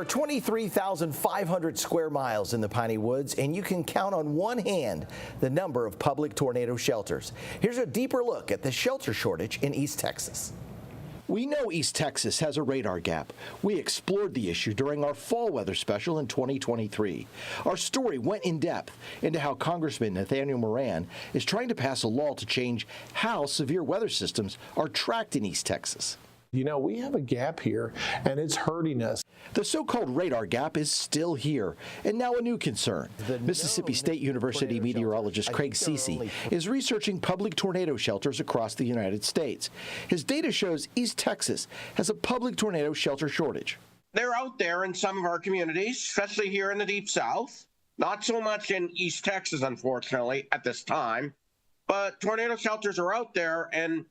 are 23,500 square miles in the Piney Woods, and you can count on one hand the number of public tornado shelters. Here's a deeper look at the shelter shortage in East Texas. We know East Texas has a radar gap. We explored the issue during our fall weather special in 2023. Our story went in depth into how Congressman Nathaniel Moran is trying to pass a law to change how severe weather systems are tracked in East Texas. You know, we have a gap here, and it's hurting us. The so-called radar gap is still here, and now a new concern. Mississippi State University meteorologist Craig Cece is researching public tornado shelters across the United States. His data shows East Texas has a public tornado shelter shortage. They're out there in some of our communities, especially here in the Deep South. Not so much in East Texas, unfortunately, at this time. But tornado shelters are out there, and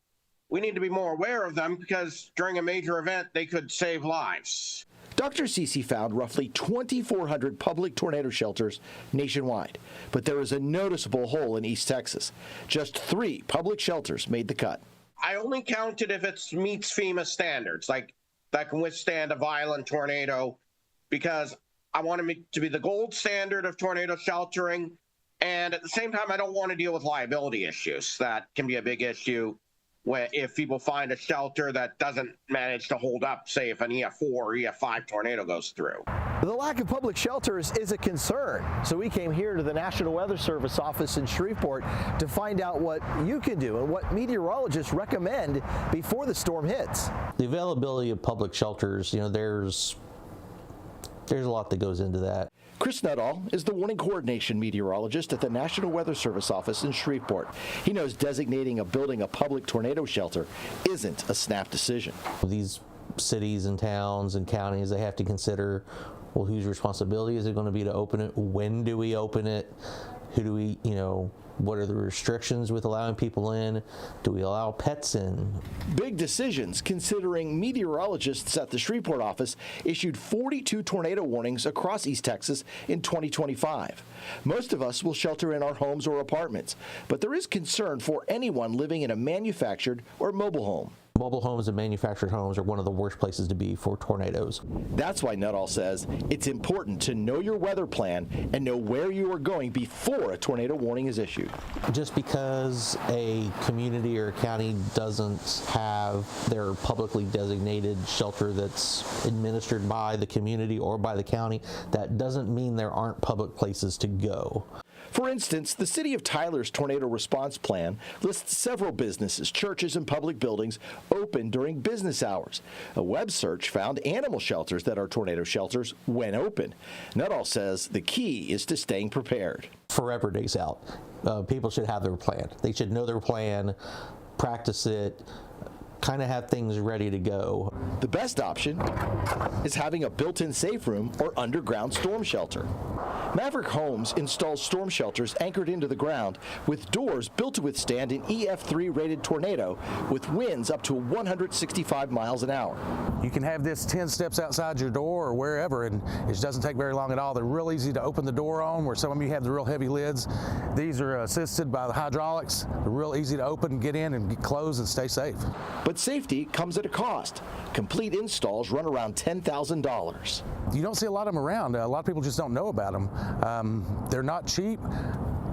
we need to be more aware of them because during a major event, they could save lives. Dr. Cece found roughly 2,400 public tornado shelters nationwide, but there is a noticeable hole in East Texas. Just 3 public shelters made the cut. I only counted if it meets FEMA standards, like that can withstand a violent tornado, because I want it to be the gold standard of tornado sheltering. And at the same time, I don't want to deal with liability issues. That can be a big issue if people find a shelter that doesn't manage to hold up, say if an EF4 or EF5 tornado goes through. The lack of public shelters is a concern, so we came here to the National Weather Service office in Shreveport to find out what you can do and what meteorologists recommend before the storm hits. The availability of public shelters, you know, there's a lot that goes into that. Chris Nuttall is the warning coordination meteorologist at the National Weather Service office in Shreveport. He knows designating a building a public tornado shelter isn't a snap decision. These cities and towns and counties, they have to consider, well, whose responsibility is it going to be to open it? When do we open it? Who do we, what are the restrictions with allowing people in? Do we allow pets in? Big decisions, considering meteorologists at the Shreveport office issued 42 tornado warnings across East Texas in 2025. Most of us will shelter in our homes or apartments, but there is concern for anyone living in a manufactured or mobile home. Mobile homes and manufactured homes are one of the worst places to be for tornadoes. That's why Nuttall says it's important to know your weather plan and know where you are going before a tornado warning is issued. Just because a community or a county doesn't have their publicly designated shelter that's administered by the community or by the county, that doesn't mean there aren't public places to go. For instance, the City of Tyler's tornado response plan lists several businesses, churches, and public buildings open during business hours. A web search found animal shelters that are tornado shelters when open. Nuttall says the key is to staying prepared. Forever days out. People should have their plan. They should know their plan, practice it, kind of have things ready to go. The best option is having a built-in safe room or underground storm shelter. Maverick Homes installs storm shelters anchored into the ground with doors built to withstand an EF3 rated tornado with winds up to 165 miles an hour. You can have this 10 steps outside your door or wherever, and it doesn't take very long at all. They're real easy to open the door on, where some of you have the real heavy lids. These are assisted by the hydraulics. They're real easy to open, get in, and get closed and stay safe. But safety comes at a cost. Complete installs run around $10,000. You don't see a lot of them around. A lot of people just don't know about them. They're not cheap,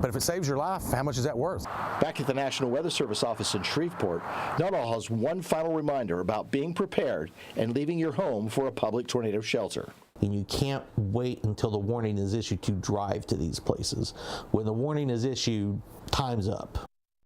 but if it saves your life, how much is that worth? Back at the National Weather Service office in Shreveport, Nuttall has one final reminder about being prepared and leaving your home for a public tornado shelter. And you can't wait until the warning is issued to drive to these places. When the warning is issued, time's up.